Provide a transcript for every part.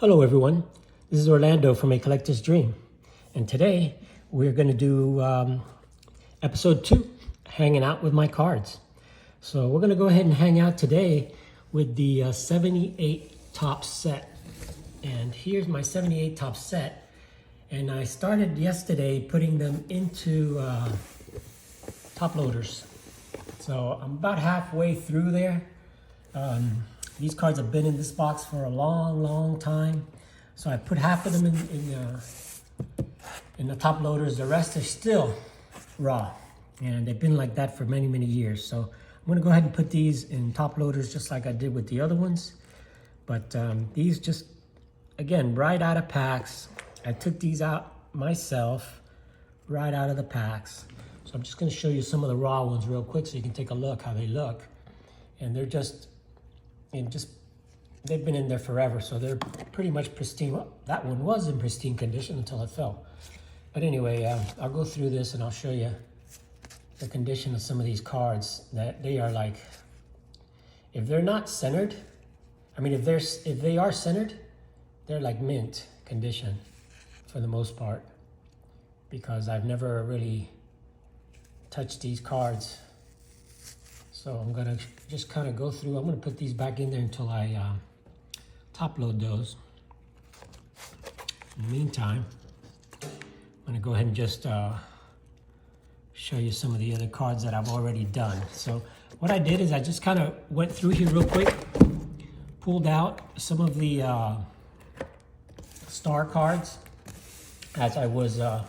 Hello everyone, this is Orlando from A Collector's Dream, and today we're going to do episode 2, hanging out with my cards. So we're going to go ahead and hang out today with the 78 top set, and here's my 78 top set, and I started yesterday putting them into top loaders. So I'm about halfway through there. These cards have been in this box for a long time. So I put half of them in the top loaders. The rest are still raw. And they've been like that for many years. So I'm gonna go ahead and put these in top loaders just like I did with the other ones. But these just, again, right out of packs. I took these out myself, right out of the packs. So I'm just gonna show you some of the raw ones real quick so you can take a look how they look. And they're they've been in there forever, so they're pretty much pristine. Well, that one was in pristine condition until it fell. But anyway, I'll go through this and I'll show you the condition of some of these cards. That they are like, if they're not centered, I mean, if they are centered, they're like mint condition for the most part, because I've never really touched these cards. So I'm gonna just kind of go through. I'm gonna put these back in there until I top load those. In the meantime, I'm gonna go ahead and just show you some of the other cards that I've already done. So what I did is I just kind of went through here real quick, pulled out some of the star cards as I was, I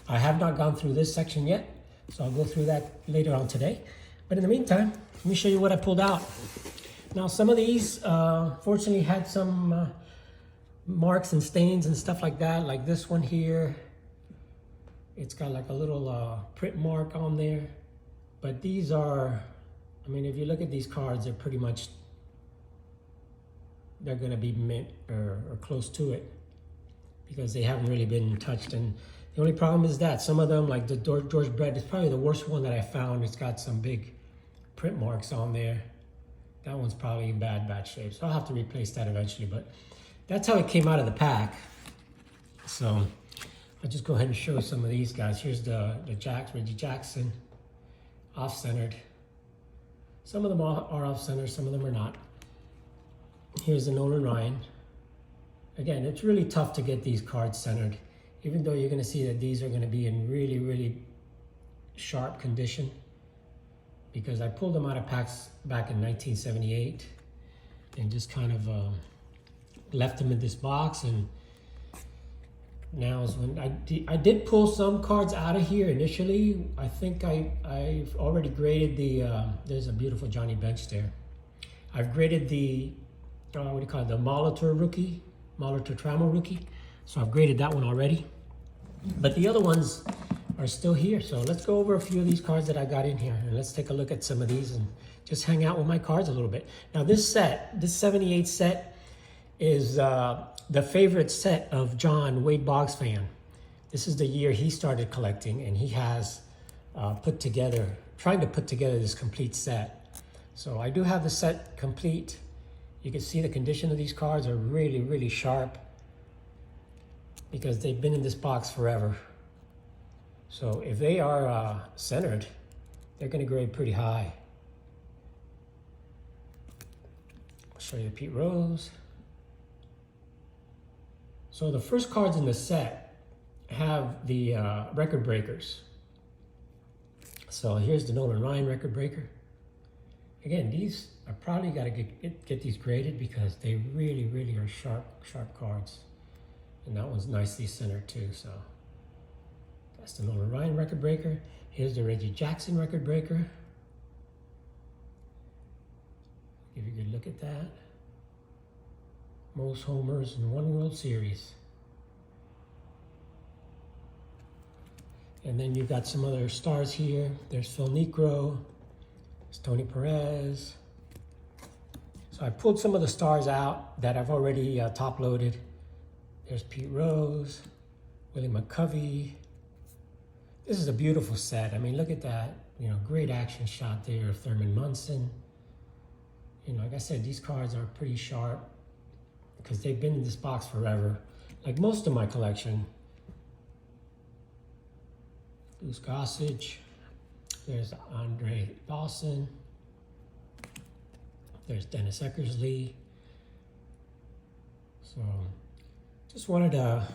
have not gone through this section yet, so I'll go through that later on today. But in the meantime, let me show you what I pulled out. Now, some of these, fortunately, had some marks and stains and stuff like that. Like this one here, it's got like a little print mark on there. But these are, I mean, if you look at these cards, they're pretty much, they're gonna be mint or close to it, because they haven't really been touched. And the only problem is that some of them, like the George Brett, is probably the worst one that I found. It's got some big print marks on there. That one's probably in bad shape, so I'll have to replace that eventually. But that's how it came out of the pack. So I'll just go ahead and show some of these guys. Here's the Reggie Jackson, off-centered. Some of them are off-centered, some of them are not. Here's the Nolan Ryan. Again, it's really tough to get these cards centered, even though you're gonna see that these are gonna be in really sharp condition, because I pulled them out of packs back in 1978 and just kind of left them in this box. And now is when I did pull some cards out of here initially. I think I've already graded the, there's a beautiful Johnny Bench there. I've graded the, what do you call it, the Molitor Trammell rookie. So I've graded that one already. But the other ones are still here. So let's go over a few of these cards that I got in here, and let's take a look at some of these and just hang out with my cards a little bit. Now this 78 set is the favorite set of John Wade Boggs fan. This is the year he started collecting, and he has trying to put together this complete set. So I do have the set complete. You can see the condition of these cards are really sharp, because they've been in this box forever. So if they are centered, they're gonna grade pretty high. I'll show you Pete Rose. So the first cards in the set have the record breakers. So here's the Nolan Ryan record breaker. Again, these are probably gotta get these graded, because they really are sharp cards. And that one's nicely centered too, so. That's the Nolan Ryan record breaker. Here's the Reggie Jackson record breaker. Give you a good look at that. Most homers in one World Series. And then you've got some other stars here. There's Phil Niekro. There's Tony Perez. So I pulled some of the stars out that I've already top loaded. There's Pete Rose, Willie McCovey. This is a beautiful set. I mean, look at that. You know, great action shot there of Thurman Munson. You know, like I said, these cards are pretty sharp. because they've been in this box forever, like most of my collection. Bruce Gossage, there's Andre Dawson, there's Dennis Eckersley. So just wanted to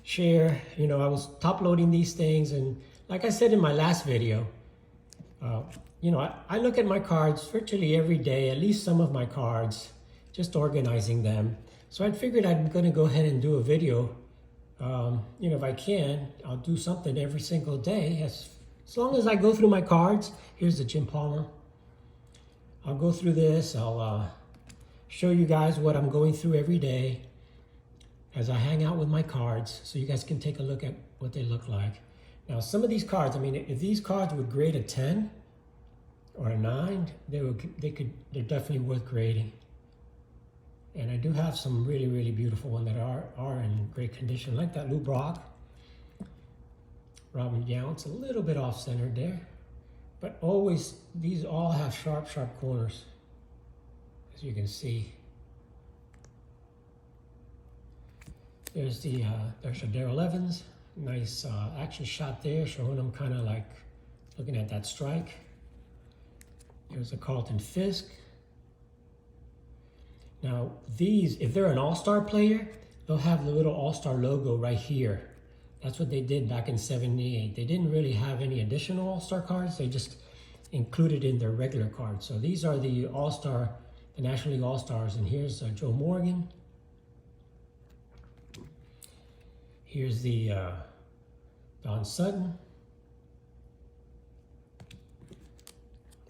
share, you know, I was top loading these things, and like I said in my last video, you know, I look at my cards virtually every day, at least some of my cards, just organizing them. So I figured I'm going to go ahead and do a video. You know, if I can, I'll do something every single day. As long as I go through my cards. Here's the Jim Palmer. I'll go through this. I'll show you guys what I'm going through every day as I hang out with my cards, so you guys can take a look at what they look like. Now, some of these cards, I mean, if these cards would grade a 10 or a 9, they're definitely worth grading. And I do have some really, really beautiful ones that are in great condition, like that Lou Brock. Robin Yount's a little bit off-centered there, but always, these all have sharp, sharp corners, as you can see. There's there's a Darrell Evans, nice action shot there, showing him kind of like looking at that strike. There's a Carlton Fisk. Now these, if they're an all-star player, they'll have the little all-star logo right here. That's what they did back in '78. They didn't really have any additional all-star cards. They just included in their regular cards. So these are the all-star, the National League All-Stars. And here's Joe Morgan. Here's the Don Sutton.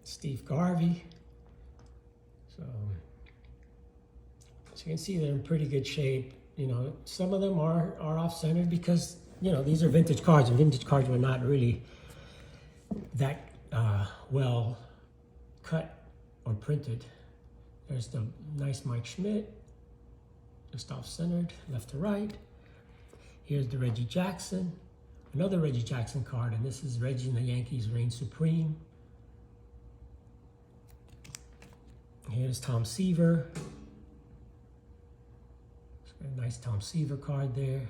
Steve Garvey. So you can see they're in pretty good shape. You know, some of them are off-centered because, you know, these are vintage cards, and vintage cards were not really that well cut or printed. There's the nice Mike Schmidt, just off-centered, left to right. Here's the Reggie Jackson, another Reggie Jackson card, and this is Reggie and the Yankees reign supreme. Here's Tom Seaver. A nice Tom Seaver card there.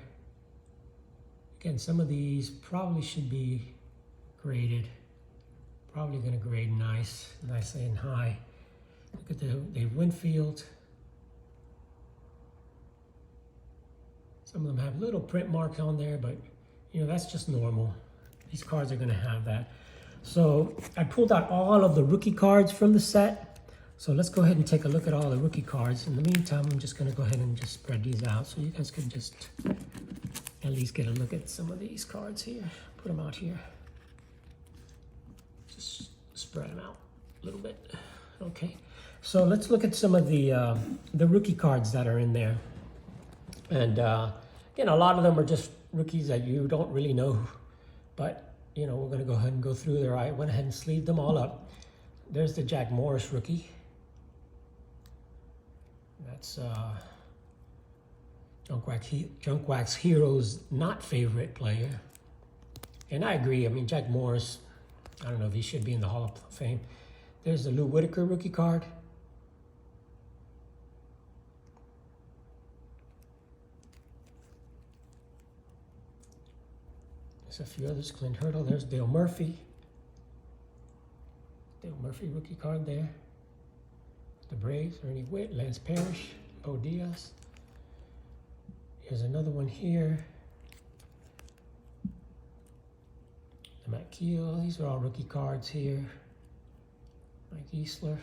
Again, some of these probably should be graded. Probably going to grade nice and high. Look at the Dave Winfield. Some of them have little print marks on there, but you know, that's just normal. These cards are going to have that. So I pulled out all of the rookie cards from the set. So let's go ahead and take a look at all the rookie cards. In the meantime, I'm just going to go ahead and just spread these out so you guys can just at least get a look at some of these cards here. Put them out here. Just spread them out a little bit. Okay. So let's look at some of the rookie cards that are in there. And again, a lot of them are just rookies that you don't really know. But, you know, we're going to go ahead and go through there. I went ahead and sleeved them all up. There's the Jack Morris rookie. That's Junk Wax Heroes' not favorite player. And I agree. I mean, Jack Morris, I don't know if he should be in the Hall of Fame. There's the Lou Whitaker rookie card. There's a few others. Clint Hurdle. There's Dale Murphy. Dale Murphy rookie card there. The Braves, Ernie Whitt, Lance Parrish, Bo Diaz. Here's another one here. The Matt Keel. These are all rookie cards here. Mike Easler.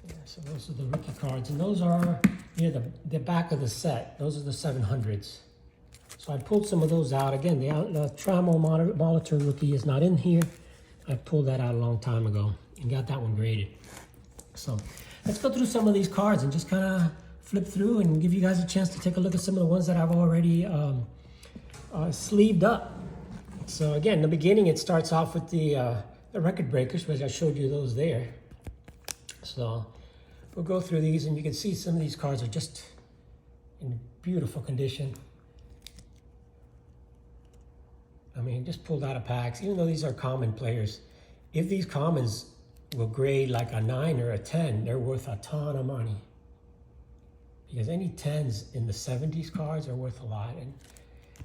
Yeah, so those are the rookie cards, and those are near the back of the set. Those are the 700s. So I pulled some of those out. Again, the Trammell Molitor rookie is not in here. I pulled that out a long time ago and got that one graded. So let's go through some of these cards and just kind of flip through and give you guys a chance to take a look at some of the ones that I've already sleeved up. So again, in the beginning, it starts off with the record breakers, which I showed you those there. So we'll go through these, and you can see some of these cards are just in beautiful condition. I mean, just pulled out of packs, even though these are common players. If these commons will grade like a 9 or a 10, they're worth a ton of money. because any 10s in the 70s cards are worth a lot. And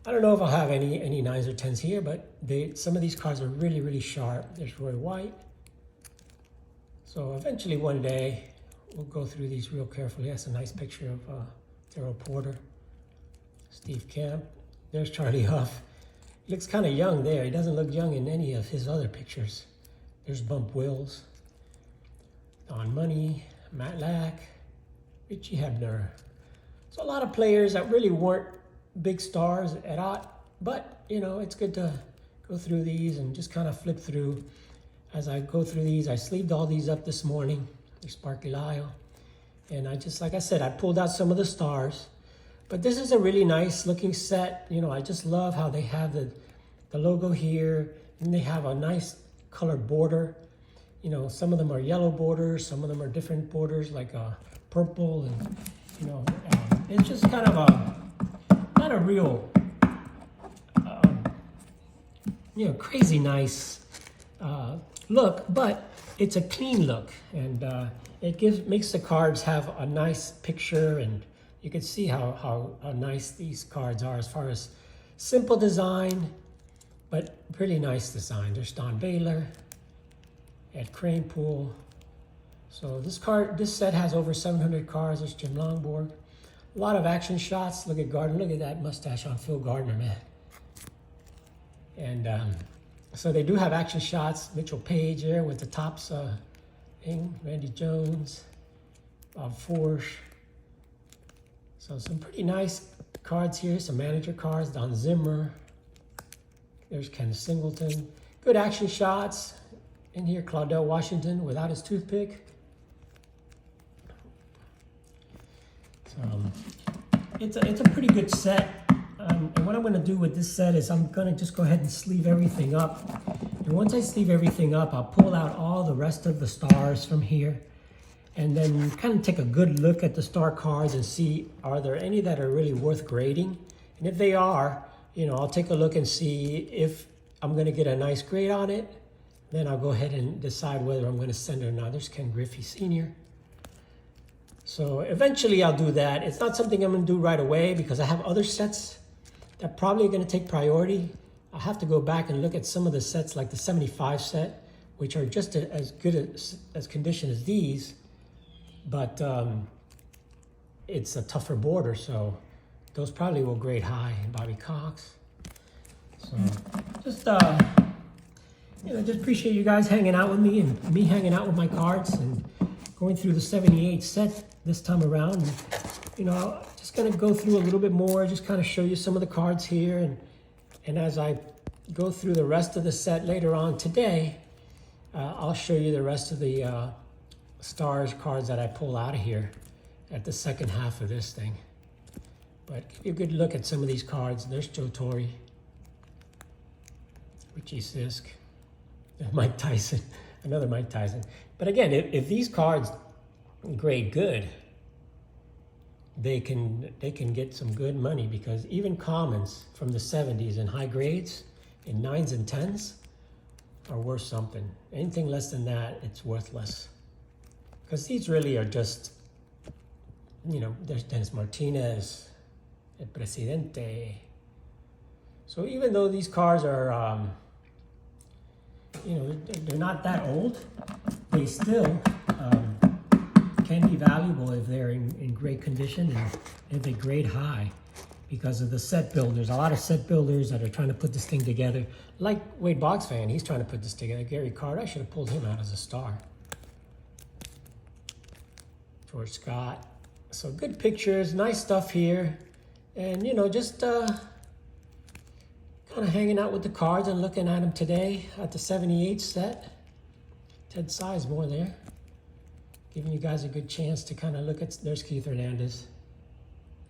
I don't know if I'll have any 9s or 10s here, but some of these cards are really, really sharp. There's Roy White. So eventually one day, we'll go through these real carefully. That's a nice picture of Daryl Porter, Steve Kemp. There's Charlie Huff. He looks kind of young there. He doesn't look young in any of his other pictures. There's Bump Wills, Don Money, Matt Lack, Richie Hebner. So a lot of players that really weren't big stars at all, but you know, it's good to go through these and just kind of flip through. As I go through these, I sleeved all these up this morning. There's Sparky Lyle. And I just, like I said, I pulled out some of the stars. But this is a really nice looking set. You know, I just love how they have the logo here. And they have a nice colored border. You know, some of them are yellow borders. Some of them are different borders, like purple. And, you know, it's just kind of not a real, you know, crazy nice look, but it's a clean look, and it makes the cards have a nice picture, and you can see how nice these cards are as far as simple design, but pretty nice design. There's Don Baylor, Ed Kranepool. So this set has over 700 cards. There's Jim Longborg. A lot of action shots. Look at Gardner. Look at that mustache on Phil Gardner, man. And so they do have action shots. Mitchell Page there with the tops thing. Randy Jones, Bob Forsch. So some pretty nice cards here. Some manager cards. Don Zimmer. There's Ken Singleton. Good action shots. In here, Claudell Washington without his toothpick. So it's a pretty good set. And what I'm going to do with this set is I'm going to just go ahead and sleeve everything up. And once I sleeve everything up, I'll pull out all the rest of the stars from here. And then kind of take a good look at the star cards and see, are there any that are really worth grading? And if they are, you know, I'll take a look and see if I'm going to get a nice grade on it. Then I'll go ahead and decide whether I'm going to send it or not. There's Ken Griffey Sr. So eventually I'll do that. It's not something I'm going to do right away because I have other sets that probably are going to take priority. I'll have to go back and look at some of the sets like the 75 set, which are just as good as condition as these, but it's a tougher border, so those probably will grade high. Bobby Cox. So just you know, just appreciate you guys hanging out with me and me hanging out with my cards and going through the 78 set this time around. And, you know, just gonna go through a little bit more, just kind of show you some of the cards here, and as I go through the rest of the set later on today, I'll show you the rest of the stars cards that I pull out of here at the second half of this thing. But give you a good look at some of these cards. There's Joe Torre, Richie Sisk, Mike Tyson, another Mike Tyson. But again, if these cards grade good, they can get some good money, because even commons from the 70s in high grades in 9s and 10s are worth something. Anything less than that, it's worthless. Because these really are just, you know, there's Dennis Martinez, El Presidente. So even though these cards are, you know, they're not that old, they still can be valuable if they're in great condition and if they grade high, because of the set builders. A lot of set builders that are trying to put this thing together, like Wade Boggs fan, he's trying to put this together. Gary Carter, I should have pulled him out as a star. George Scott. So good pictures, nice stuff here. And, you know, just kind of hanging out with the cards and looking at them today at the 78 set. Ted Sizemore there. Giving you guys a good chance to kind of look at, there's Keith Hernandez.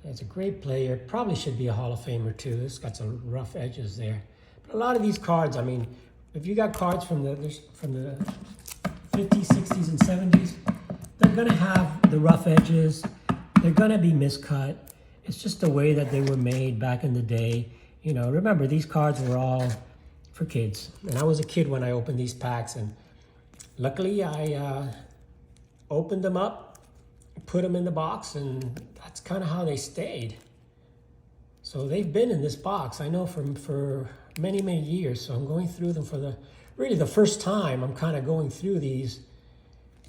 He's a great player, probably should be a Hall of Famer too. It's got some rough edges there. But a lot of these cards, I mean, if you got cards from the 50s, 60s, and 70s, they're gonna have the rough edges. They're gonna be miscut. It's just the way that they were made back in the day. You know, remember, these cards were all for kids. And I was a kid when I opened these packs, and luckily I opened them up put them in the box, and that's kind of how they stayed. So they've been in this box, I know, for many, many years. So I'm going through them for really the first time. I'm kind of going through these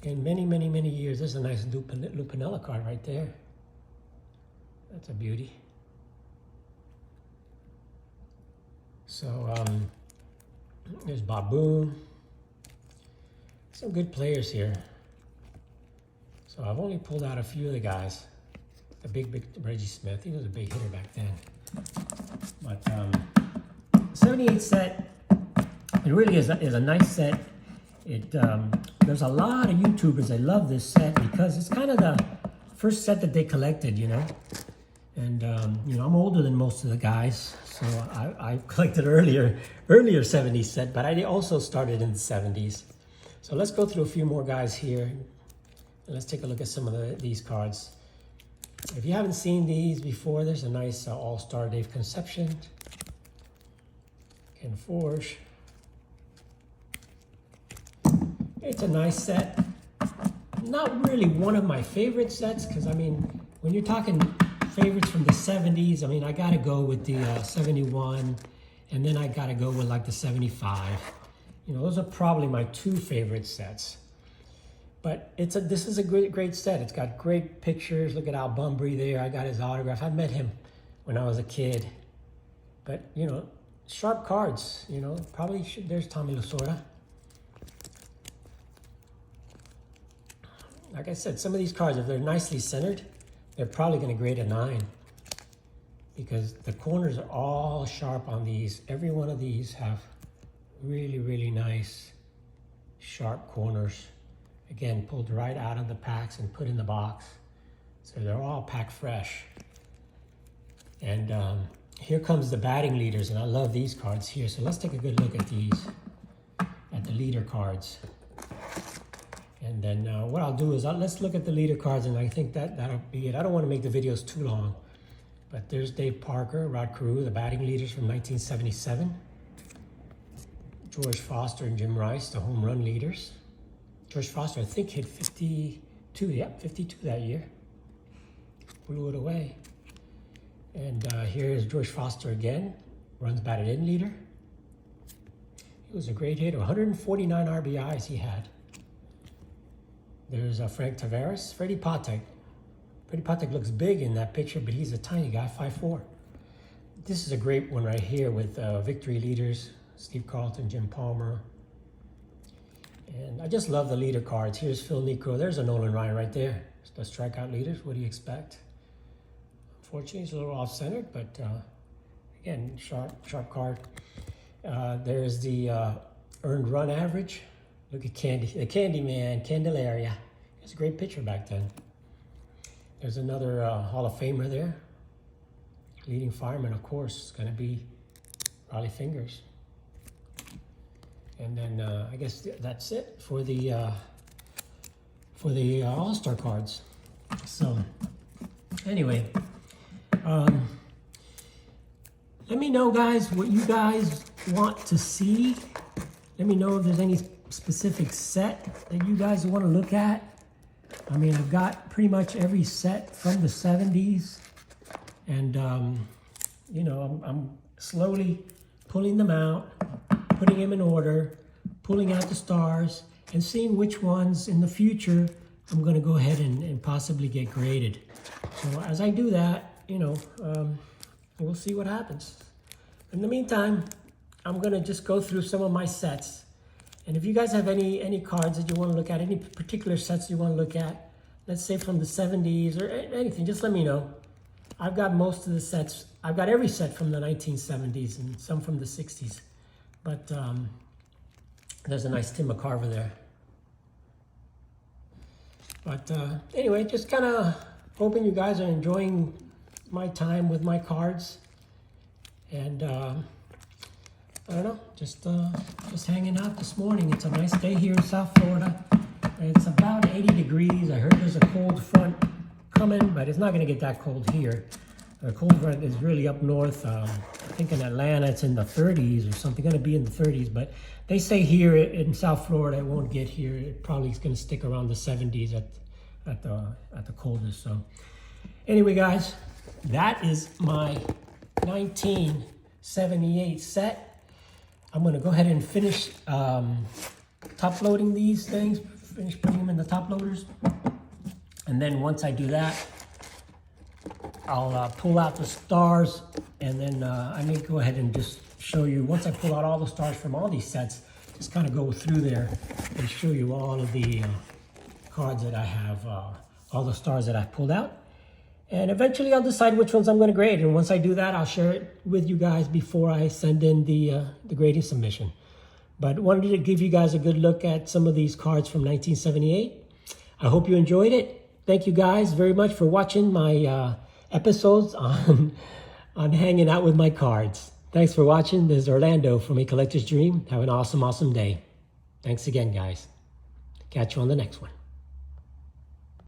in many, many, many years. There's a nice Lupinella card right there. That's a beauty. So there's Baboon. Some good players here. So I've only pulled out a few of the guys. The big Reggie Smith. He was a big hitter back then. But 78 set, it really is a nice set. There's a lot of YouTubers that love this set because it's kind of the first set that they collected, you know. And you know, I'm older than most of the guys, so I collected earlier 70s set, but I also started in the 70s. So let's go through a few more guys here. And let's take a look at some of these cards. If you haven't seen these before, there's a nice All-Star Dave Conception, Ken Forge. It's a nice set. Not really one of my favorite sets, because I mean, when you're talking favorites from the 70s, I mean, I gotta go with the 71, and then I gotta go with like the 75. You know, those are probably my two favorite sets. But this is a great set. It's got great pictures. Look at Al Bunbury there. I got his autograph. I met him when I was a kid. But, you know, sharp cards, you know, probably there's Tommy Lasorda. Like I said, some of these cards, if they're nicely centered, they're probably going to grade a 9. Because the corners are all sharp on these. Every one of these have really, really nice, sharp corners. Again, pulled right out of the packs and put in the box. So they're all packed fresh. And here comes the batting leaders, and I love these cards here. So let's take a good look at these, at the leader cards. And then what I'll do is let's look at the leader cards, and I think that'll be it. I don't want to make the videos too long. But there's Dave Parker, Rod Carew, the batting leaders from 1977. George Foster and Jim Rice, the home run leaders. George Foster, I think, hit 52. Yep, 52 that year. Blew it away. And here is George Foster again. Runs batted in leader. He was a great hitter. 149 RBIs he had. There's Frank Tavares. Freddie Patek. Freddie Patek looks big in that picture, but he's a tiny guy, 5'4". This is a great one right here with victory leaders. Steve Carlton, Jim Palmer. And I just love the leader cards. Here's Phil Niekro. There's a Nolan Ryan right there. The strikeout leaders. What do you expect? Unfortunately, it's a little off-centered, but again, sharp card. There's the earned run average. Look at the Candyman, Candelaria. He was a great pitcher back then. There's another Hall of Famer there. Leading fireman, of course, is going to be Rollie Fingers. And then I guess that's it for the All-Star cards. So anyway, let me know, guys, what you guys want to see. Let me know if there's any specific set that you guys want to look at. I mean, I've got pretty much every set from the 70s. And, you know, I'm slowly pulling them out, putting them in order, pulling out the stars, and seeing which ones in the future I'm going to go ahead and possibly get graded. So as I do that, you know, we'll see what happens. In the meantime, I'm going to just go through some of my sets. And if you guys have any cards that you want to look at, any particular sets you want to look at, let's say from the 70s or anything, just let me know. I've got most of the sets. I've got every set from the 1970s and some from the 60s. But there's a nice Tim McCarver there. But anyway, just kind of hoping you guys are enjoying my time with my cards. And I don't know, just hanging out this morning. It's a nice day here in South Florida. It's about 80 degrees. I heard there's a cold front coming, but it's not going to get that cold here. The cold front is really up north. I think in Atlanta it's in the 30s or something, going to be in the 30s. But they say here in South Florida it won't get here. It probably is going to stick around the 70s at the coldest. So anyway, guys, that is my 1978 set. I'm gonna go ahead and finish top loading these things, finish putting them in the top loaders. And then once I do that, I'll pull out the stars, and then I may go ahead and just show you, once I pull out all the stars from all these sets, just kind of go through there and show you all of the cards that I have, all the stars that I've pulled out. And eventually I'll decide which ones I'm going to grade. And once I do that, I'll share it with you guys before I send in the grading submission. But wanted to give you guys a good look at some of these cards from 1978. I hope you enjoyed it. Thank you guys very much for watching my episodes on hanging out with my cards. Thanks for watching. This is Orlando from A Collector's Dream. Have an awesome, awesome day. Thanks again, guys. Catch you on the next one.